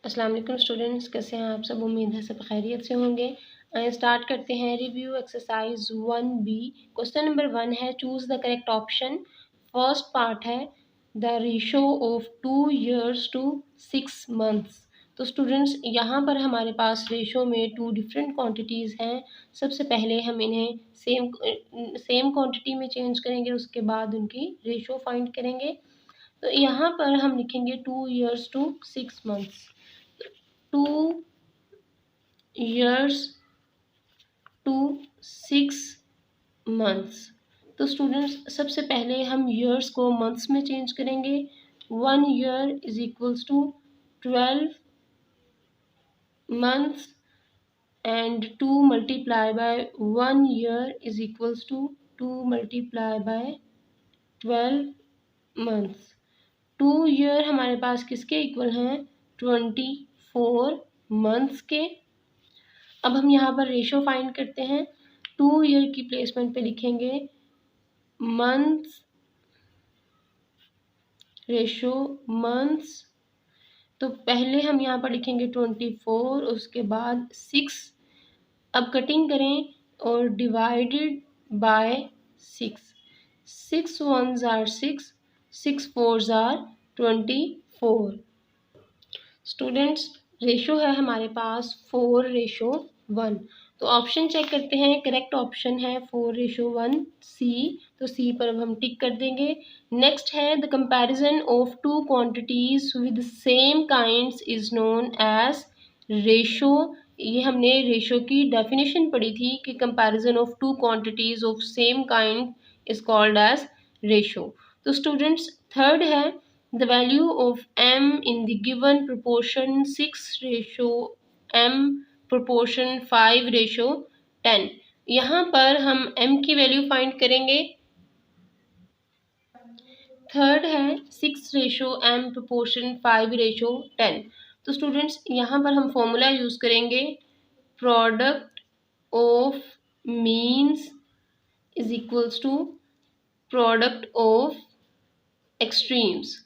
अस्सलाम वालेकुम स्टूडेंट्स, कैसे हैं आप सब। उम्मीद है सब खैरियत से होंगे। स्टार्ट करते हैं review exercise 1B। Question number 1 है choose the correct option. First part है the ratio of 2 years to 6 months। तो स्टूडेंट्स यहाँ पर हमारे पास रेशो में 2 डिफरेंट क्वांटिटीज़ हैं। सबसे पहले हम इन्हें सेम क्वांटिटी में चेंज करेंगे, उसके बाद उनकी रेशो फाइंड करेंगे। तो यहाँ पर हम लिखेंगे 2 years to 6 months। 2 years to 6 months। तो स्टूडेंट्स सबसे पहले हम ईयर्स को मंथ्स में चेंज करेंगे। 1 year is equals to 12 months and 2 multiply by 1 year is equals to 2 multiply by 12 months। 2 year हमारे पास किसके इक्वल हैं? 24 मंथ्स के। अब हम यहाँ पर रेशो फाइंड करते हैं। 2 year की प्लेसमेंट पे लिखेंगे मंथ्स रेशो मंथ्स। तो पहले हम यहाँ पर लिखेंगे 24, उसके बाद 6। अब कटिंग करें और divided by 6। 6 1s are 6, 6 4s are 24। Students ratio है हमारे पास 4:1। तो ऑप्शन चेक करते हैं। करेक्ट ऑप्शन है 4:1 सी। तो सी पर अब हम टिक कर देंगे। नेक्स्ट है the comparison of 2 quantities with same kinds is known as ratio. ये हमने रेशो की डेफिनेशन पढ़ी थी कि comparison of 2 quantities of same kind is called as ratio. तो स्टूडेंट्स थर्ड है the value of m in the given proportion 6:m proportion 5:10। यहाँ पर हम m की वैल्यू फाइंड करेंगे। थर्ड है 6:m proportion 5:10। तो स्टूडेंट्स यहाँ पर हम फॉर्मूला यूज करेंगे product of means is equals to product of extremes.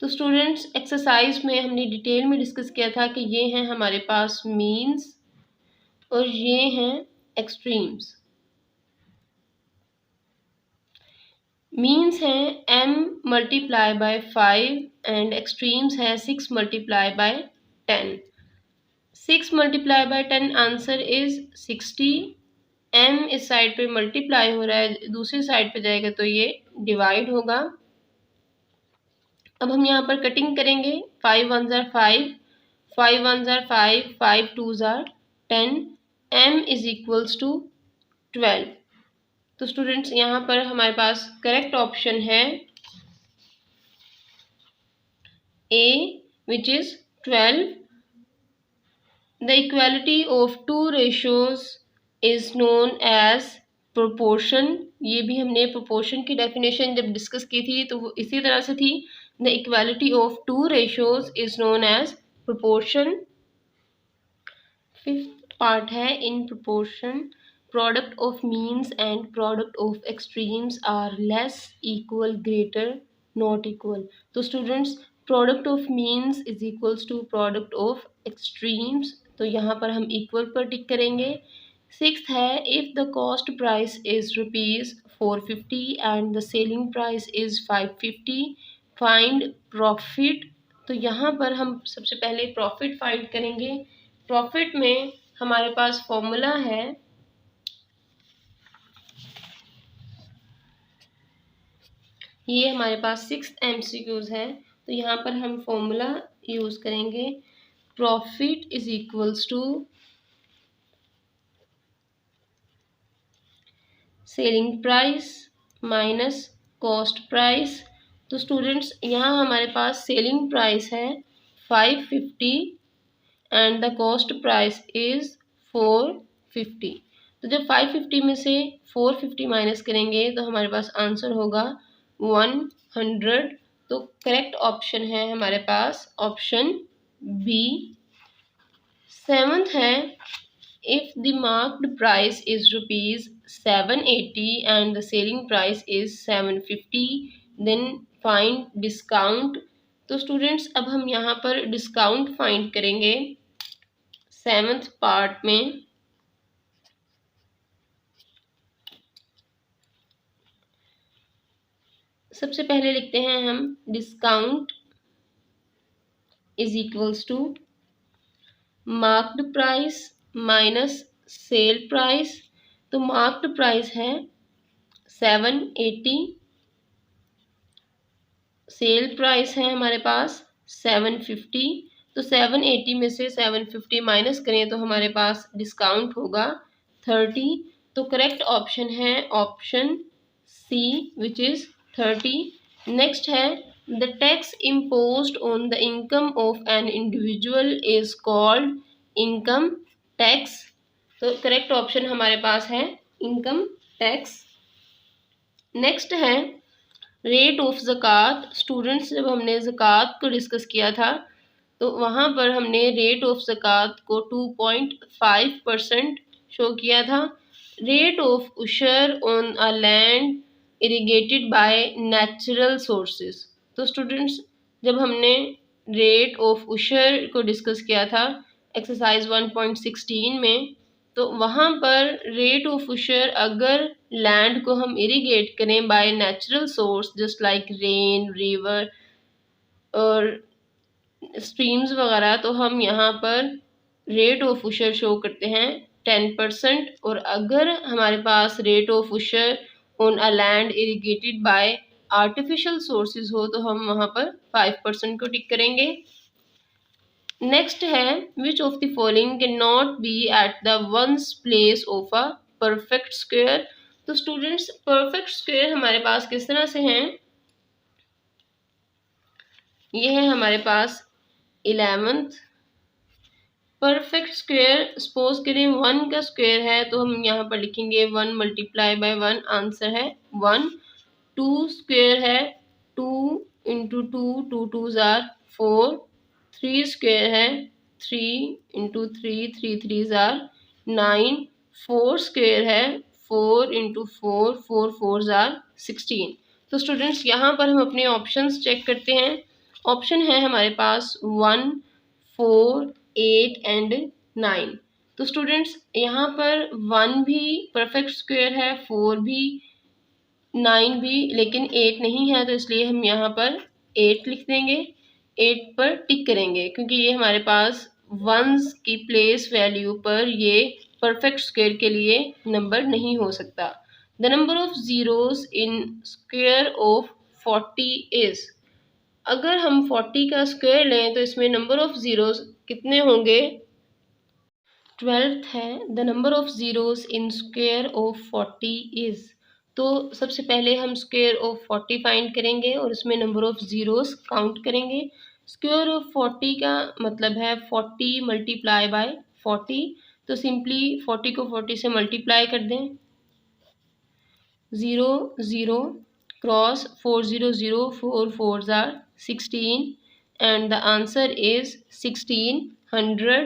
तो स्टूडेंट्स एक्सरसाइज में हमने डिटेल में डिस्कस किया था कि ये हैं हमारे पास मीन्स और ये हैं एक्सट्रीम्स। मीन्स हैं m multiply by 5 and extremes है 6 multiply by 10। 6 multiply by 10 answer is 60। m इस साइड पे मल्टीप्लाई हो रहा है, दूसरी साइड पे जाएगा तो ये डिवाइड होगा। अब हम यहाँ पर कटिंग करेंगे। 5 1s are 5, 5 1s are 5, 5 2s are 10, m is equals to 12। तो स्टूडेंट्स यहाँ पर हमारे पास करेक्ट ऑप्शन है A which is 12। The equality of 2 ratios is known as proportion. ये भी हमने प्रोपोर्शन की डेफिनेशन जब डिस्कस की थी तो वो इसी तरह से थी। The equality of 2 ratios is known as proportion। Fifth part है in proportion product of means and product of extremes are less, equal, greater, not equal। तो students product of means is equals to product of extremes। तो यहाँ पर हम equal पर टिक करेंगे। Sixth है if the cost price is ₹450 and the selling price is ₹550 find profit. तो यहाँ पर हम सबसे पहले प्रॉफिट फाइंड करेंगे। प्रॉफिट में हमारे पास फॉर्मूला है ये हमारे पास 6 MCQs है। तो यहाँ पर हम फॉर्मूला यूज करेंगे profit is equals to selling price minus cost price. तो स्टूडेंट्स यहाँ हमारे पास सेलिंग प्राइस है 550 and the cost price is 450। तो जब 550 में से 450 माइनस करेंगे तो हमारे पास आंसर होगा 100। तो करेक्ट ऑप्शन है हमारे पास ऑप्शन बी। सेवंथ है if the marked price is ₹780 and the selling price is 750 then find discount तो स्टूडेंट्स अब हम यहाँ पर डिस्काउंट फाइंड करेंगे 7th पार्ट में। सबसे पहले लिखते हैं हम discount is equals to marked price minus sale price. तो मार्क्ड प्राइस है 780, सेल प्राइस है हमारे पास 750। तो 780 में से 750 माइनस करें तो हमारे पास डिस्काउंट होगा 30। तो करेक्ट ऑप्शन है option C which is 30। Next है the tax imposed on the income of an individual is called income tax. तो करेक्ट ऑप्शन हमारे पास है इनकम टैक्स। नेक्स्ट है रेट ऑफ ज़कात। स्टूडेंट्स जब हमने ज़कात को डिस्कस किया था तो वहाँ पर हमने रेट ऑफ ज़कात को 2.5% शो किया था। रेट ऑफ उशर on a land irrigated by natural sources. तो स्टूडेंट्स जब हमने रेट ऑफ उशर को डिस्कस किया था एक्सरसाइज 1.16 में, तो वहाँ पर रेट ऑफ उशर अगर लैंड को हम इरिगेट करें by natural source just like rain, river और स्ट्रीम्स वगैरह, तो हम यहाँ पर रेट ऑफ उशर शो करते हैं 10%। और अगर हमारे पास रेट ऑफ उशर on a land irrigated by artificial sources हो तो हम वहाँ पर 5% को टिक करेंगे। नेक्स्ट है which of the following can not be at the ones place of a perfect square. तो स्टूडेंट्स परफेक्ट स्क्वायर हमारे पास किस तरह से हैं, ये है हमारे पास 11th परफेक्ट स्क्वायर। सपोज करें 1 का स्क्वायर है तो हम यहाँ पर लिखेंगे 1 मल्टीप्लाई बाय 1, आंसर है 1। 2 स्क्वायर है 2 इंटू 2, 2 2s आर 4। 3 स्क्वायर है 3 इंटू 3, 3 3s आर 9। 4 स्क्वायर है 4 इंटू 4, 4 4s आर 16। तो स्टूडेंट्स यहाँ पर हम अपने ऑप्शंस चेक करते हैं। ऑप्शन है हमारे पास 1, 4, 8 एंड 9। तो स्टूडेंट्स यहाँ पर 1 भी परफेक्ट स्क्वायर है, 4 भी, 9 भी, लेकिन 8 नहीं है, तो इसलिए हम यहाँ पर 8 लिख देंगे, 8 पर टिक करेंगे क्योंकि ये हमारे पास वंस की प्लेस वैल्यू पर ये परफेक्ट स्क्वायर के लिए नंबर नहीं हो सकता। The number of zeros in square of 40 is. अगर हम 40 का स्क्वायर लें तो इसमें नंबर ऑफ ज़ीरोज़ कितने होंगे, 12th है। The number of zeros in square of 40 is. तो सबसे पहले हम स्क्वायर ऑफ 40 फाइंड करेंगे और इसमें नंबर ऑफ ज़ीरोज़ काउंट करेंगे। स्क्वायर ऑफ 40 का मतलब है 40 मल्टीप्लाई बाय 40। तो सिंपली 40 को 40 से मल्टीप्लाई कर दें, 0 0 cross 4 0 0, 4 4s are 16 and the answer is 1600।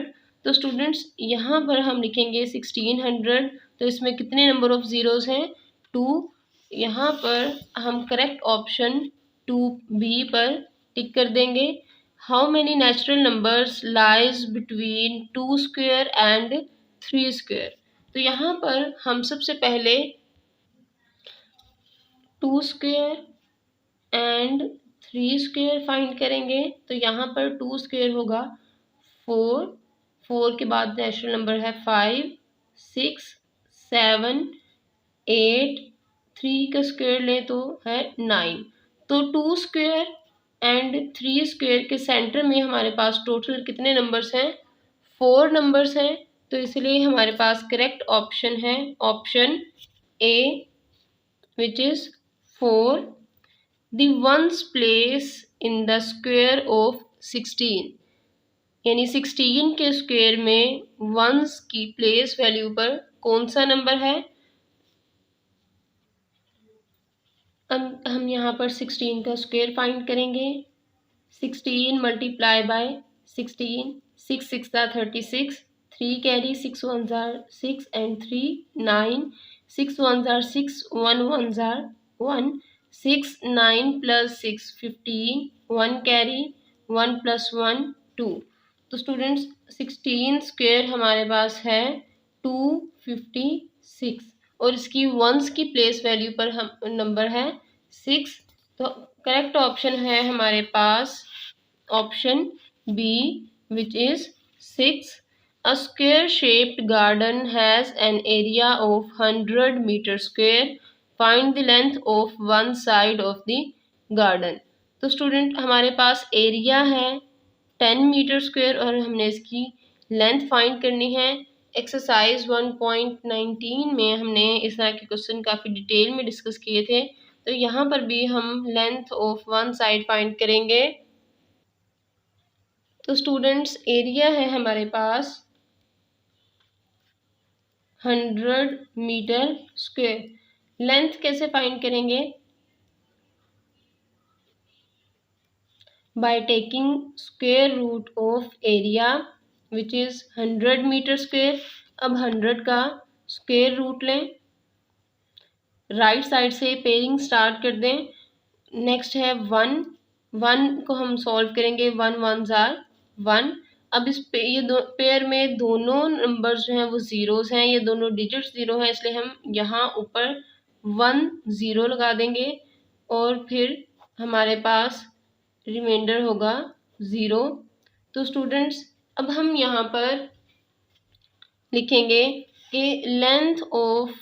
तो स्टूडेंट्स यहाँ पर हम लिखेंगे 1600। तो इसमें कितने नंबर ऑफ ज़ीरोज़ हैं, 2। यहाँ पर हम करेक्ट ऑप्शन 2B पर टिक कर देंगे। How many natural numbers lies between 2 square and 3 square. तो यहाँ पर हम सबसे पहले 2 स्क्वायर एंड 3 स्क्वायर फाइंड करेंगे। तो यहाँ पर 2 स्क्वायर होगा 4, 4 के बाद नेचुरल नंबर है 5, 6, 7, 8, 3 का स्क्वायर लें तो है 9। तो 2 स्क्वायर एंड 3 स्क्वायर के सेंटर में हमारे पास टोटल कितने नंबर्स हैं, 4 नंबर्स हैं। तो इसलिए हमारे पास करेक्ट ऑप्शन है option A which is 4। the ones place in the square of 16, यानी 16 के स्क्वायर में वंस की प्लेस वैल्यू पर कौन सा नंबर है। हम यहाँ पर 16 का स्क्वायर फाइंड करेंगे। 16 multiply by 16, 6 6 36, 3 carry, 6 1s are 6 and 3 9, 6 1s are 6, 1 1s are 1, 6 9 plus 6 15, 1 carry, 1 + 1 2। तो स्टूडेंट्स 16 स्क्वायर हमारे पास है 256 और इसकी वंस की प्लेस वैल्यू पर हम नंबर है 6। तो करेक्ट ऑप्शन है हमारे पास option B which is 6। A square shaped garden has an area of 100 meter square. Find the length of one side of the garden. तो स्टूडेंट हमारे पास एरिया है 10 मीटर स्क्वायर और हमने इसकी लेंथ फाइंड करनी है। एक्सरसाइज 1.19 में हमने इस तरह के क्वेश्चन काफ़ी डिटेल में डिस्कस किए थे। तो यहाँ पर भी हम length of one side find करेंगे। तो स्टूडेंट्स एरिया है हमारे पास 100 मीटर स्क्वायर। लेंथ कैसे फाइंड करेंगे? By taking square root of area which is 100 metre square. अब 100 का स्क्वायर रूट लें, राइट साइड से पेयरिंग स्टार्ट कर दें। नेक्स्ट है 1 को हम सॉल्व करेंगे, 1 1s are 1। अब इस पेयर में दोनों नंबर्स जो हैं वो ज़ीरोज़ हैं, ये दोनों डिजिट्स ज़ीरो हैं, इसलिए हम यहाँ ऊपर 1 0 लगा देंगे और फिर हमारे पास रिमाइंडर होगा 0। तो स्टूडेंट्स अब हम यहाँ पर लिखेंगे कि length of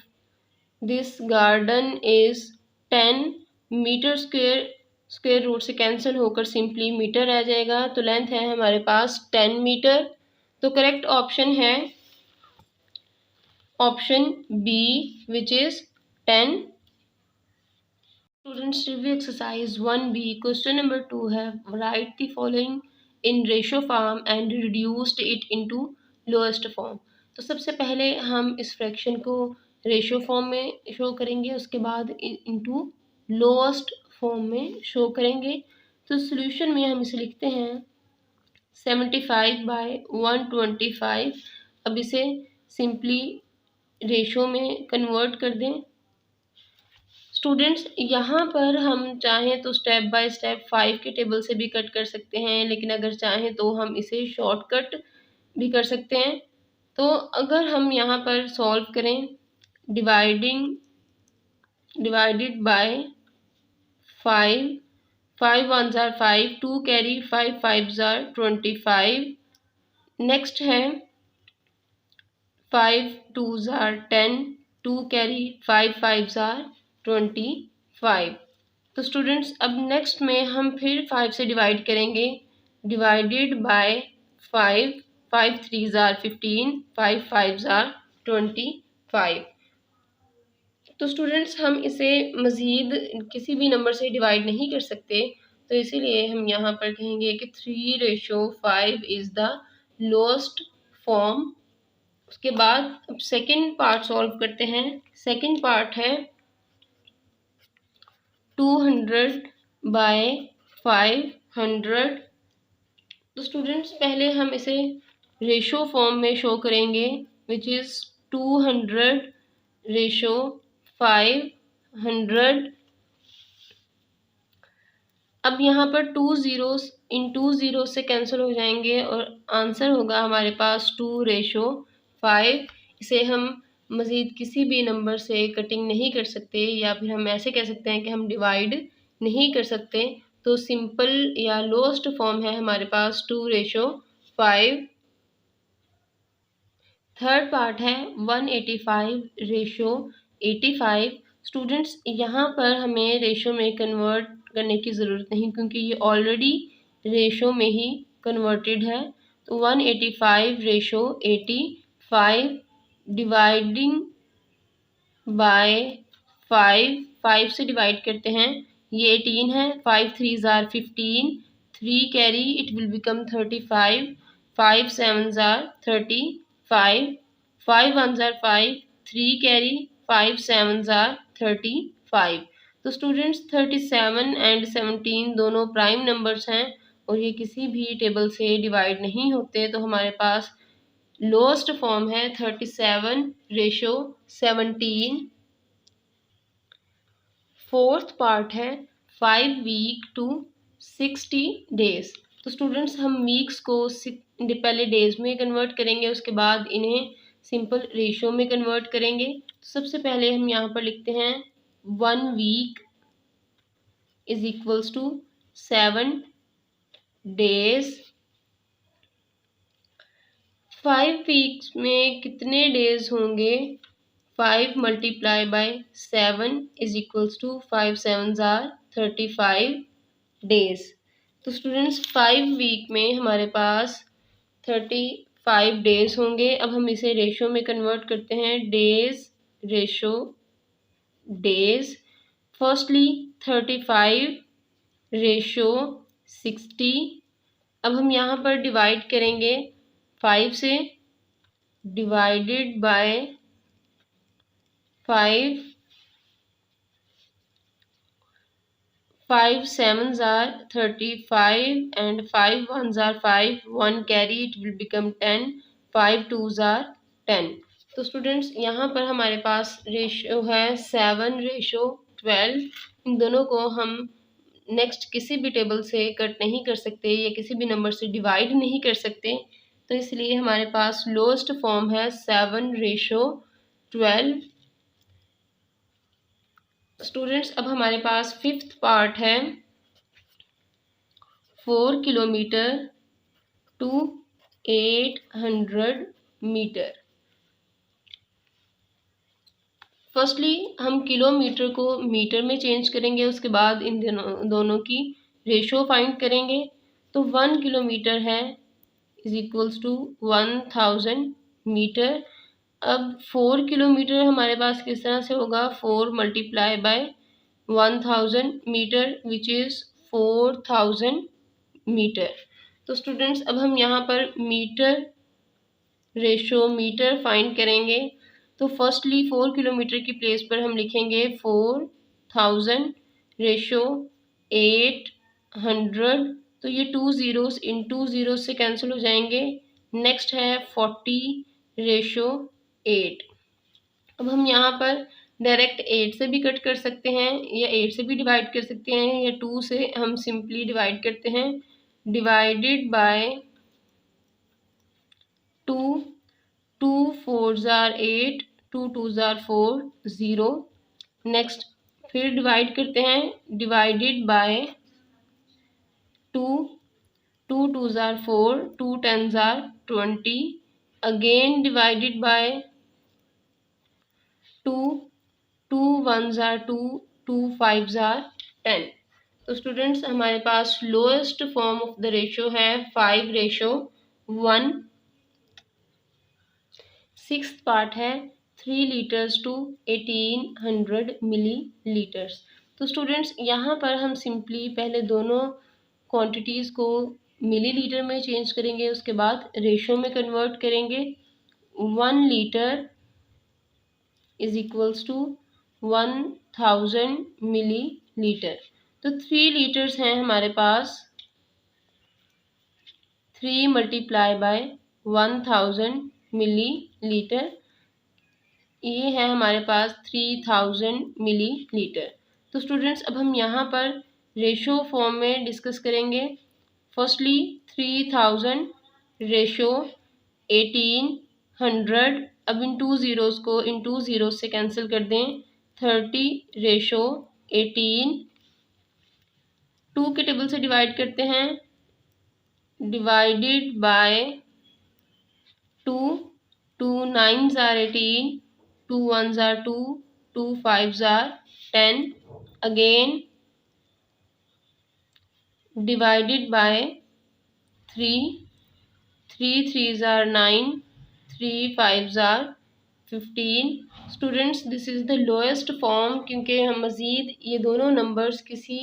this garden is 10 metre square. Square root से कैंसिल होकर सिंपली मीटर रह जाएगा। तो लेंथ है हमारे पास 10 मीटर। तो करेक्ट ऑप्शन है option B which is 10। Students review exercise 1B question number 2 है write the following in ratio form and reduced it into lowest form. तो सबसे पहले हम इस फ्रैक्शन को रेशो फॉर्म में शो करेंगे, उसके बाद इनटू लोएस्ट फॉर्म में शो करेंगे। तो सॉल्यूशन में हम इसे लिखते हैं 75/125। अब इसे सिंपली रेशो में कन्वर्ट कर दें। स्टूडेंट्स यहाँ पर हम चाहें तो स्टेप बाय स्टेप 5 के टेबल से भी कट कर सकते हैं, लेकिन अगर चाहें तो हम इसे शॉर्टकट भी कर सकते हैं। तो अगर हम यहाँ पर सॉल्व करें, divided by 5, 5 1s are 5, 2 carry 5 5s are 25। Next है 5 2s are 10, 2 carry 5 5s are 25। तो स्टूडेंट्स अब नेक्स्ट में हम फिर 5 से डिवाइड करेंगे, divided by 5, 5 3s are 15, 5 5s are 25। तो स्टूडेंट्स हम इसे मज़ीद किसी भी नंबर से डिवाइड नहीं कर सकते, तो इसीलिए हम यहाँ पर कहेंगे कि 3/5 इज़ द लोएस्ट फॉर्म। उसके बाद अब सेकंड पार्ट सॉल्व करते हैं। सेकंड पार्ट है 200/500। तो स्टूडेंट्स पहले हम इसे रेशो फॉर्म में शो करेंगे विच इज़ 200/500। अब यहाँ पर 2 ज़ीरोस इन 2 ज़ीरो से कैंसिल हो जाएंगे और आंसर होगा हमारे पास 2/5। इसे हम मज़ीद किसी भी नंबर से कटिंग नहीं कर सकते, या फिर हम ऐसे कह सकते हैं कि हम डिवाइड नहीं कर सकते। तो सिंपल या लोएस्ट फॉर्म है हमारे पास 2/5। थर्ड पार्ट है 185/85। स्टूडेंट्स यहाँ पर हमें रेशो में कन्वर्ट करने की ज़रूरत नहीं, क्योंकि ये ऑलरेडी रेशो में ही कन्वर्टेड है। तो 185/85 डिवाइडिंग बाय 5, 5 से डिवाइड करते हैं, ये 18 है, 5 3s are 15, 3 carry it will become 35, 5 7s are 35, 5 1s are 5, 3 carry 5 7s are 35। तो स्टूडेंट्स 37 एंड 17 दोनों प्राइम नंबर्स हैं और ये किसी भी टेबल से डिवाइड नहीं होते। तो हमारे पास लोएस्ट फॉर्म है 37/17। फोर्थ पार्ट है 5 वीक टू 60 डेज। तो स्टूडेंट्स हम वीक्स को पहले डेज में कन्वर्ट करेंगे, उसके बाद इन्हें सिंपल रेशियो में कन्वर्ट करेंगे। तो सबसे पहले हम यहाँ पर लिखते हैं 1 week is equals to 7 days. 5 weeks में कितने डेज होंगे? 5 multiply by 7 is equals to 5 7s are 35 days. तो स्टूडेंट्स 5 वीक में हमारे पास 35 डेज होंगे। अब हम इसे रेशो में कन्वर्ट करते हैं, days ratio days. Firstly 35 ratio 60। अब हम यहाँ पर डिवाइड करेंगे 5 से, divided by 5 5 7s are 35 and 5 1s are 5, 1 carry, it will become 10, 5 2s are 10। तो स्टूडेंट्स यहाँ पर हमारे पास रेशो है 7 रेशो 12। इन दोनों को हम नेक्स्ट किसी भी टेबल से कट नहीं कर सकते या किसी भी नंबर से डिवाइड नहीं कर सकते, तो इसलिए हमारे पास लोएस्ट फॉर्म है 7 रेशो 12। स्टूडेंट्स अब हमारे पास 5th पार्ट है 4 किलोमीटर टू 800 मीटर। फर्स्टली हम किलोमीटर को मीटर में चेंज करेंगे, उसके बाद इन दोनों की रेशो फाइंड करेंगे। तो 1 किलोमीटर है इज इक्वल्स टू 1000 मीटर। अब 4 किलोमीटर हमारे पास किस तरह से होगा? 4 multiply by 1000 metre which is 4000 metre. तो स्टूडेंट्स अब हम यहाँ पर मीटर रेशो मीटर फाइंड करेंगे। तो फर्स्टली 4 किलोमीटर की प्लेस पर हम लिखेंगे 4000 रेशो 800। तो ये 2 ज़ीरोस इन 2 ज़ीरोस से कैंसिल हो जाएंगे। नेक्स्ट है 40 रेशो 8। अब हम यहाँ पर डायरेक्ट 8 से भी कट कर सकते हैं या 8 से भी डिवाइड कर सकते हैं या 2 से हम सिंपली डिवाइड करते हैं, divided by 2, 2 4s are 8, 2 2s are 4, 0। Next फिर डिवाइड करते हैं, divided by 2, 2 2s are 4, 2 10s are 20। Again divided by 2, 2 1s are 2, 2 5s are 10। तो स्टूडेंट्स हमारे पास lowest form of the ratio है 5 रेशो 1। 6th पार्ट है 3 लीटर्स टू 1800 मिलीलीटर्स। तो students यहाँ पर हम सिंपली पहले दोनों क्वांटिटीज़ को मिलीलीटर में चेंज करेंगे, उसके बाद रेशो में कन्वर्ट करेंगे। 1 litre is equals to 1000 millilitre. तो 3 लीटर्स हैं हमारे पास, 3 मल्टीप्लाई बाय 1000 मिलीलीटर, ये है हमारे पास 3000 मिलीलीटर। तो स्टूडेंट्स अब हम यहाँ पर रेशो फॉर्म में डिस्कस करेंगे। Firstly 3000 ratio 1800। अब इन 2 ज़ीरोज़ को इन 2 ज़ीरोज़ से कैंसिल कर दें, 30 रेशो 18। 2 के टेबल से डिवाइड करते हैं, divided by 2, 2 9s are 18, 2 1s are 2, 2 5s are 10। Again divided by 3, 3 3s are 9, 3 5s are 15। Students this is the lowest form, क्योंकि हम मज़ीद ये दोनों नंबर्स किसी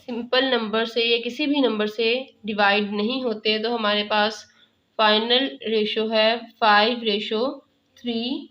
सिंपल नंबर से या किसी भी नंबर से डिवाइड नहीं होते। तो हमारे पास फाइनल रेशो है 5 रेशो 3।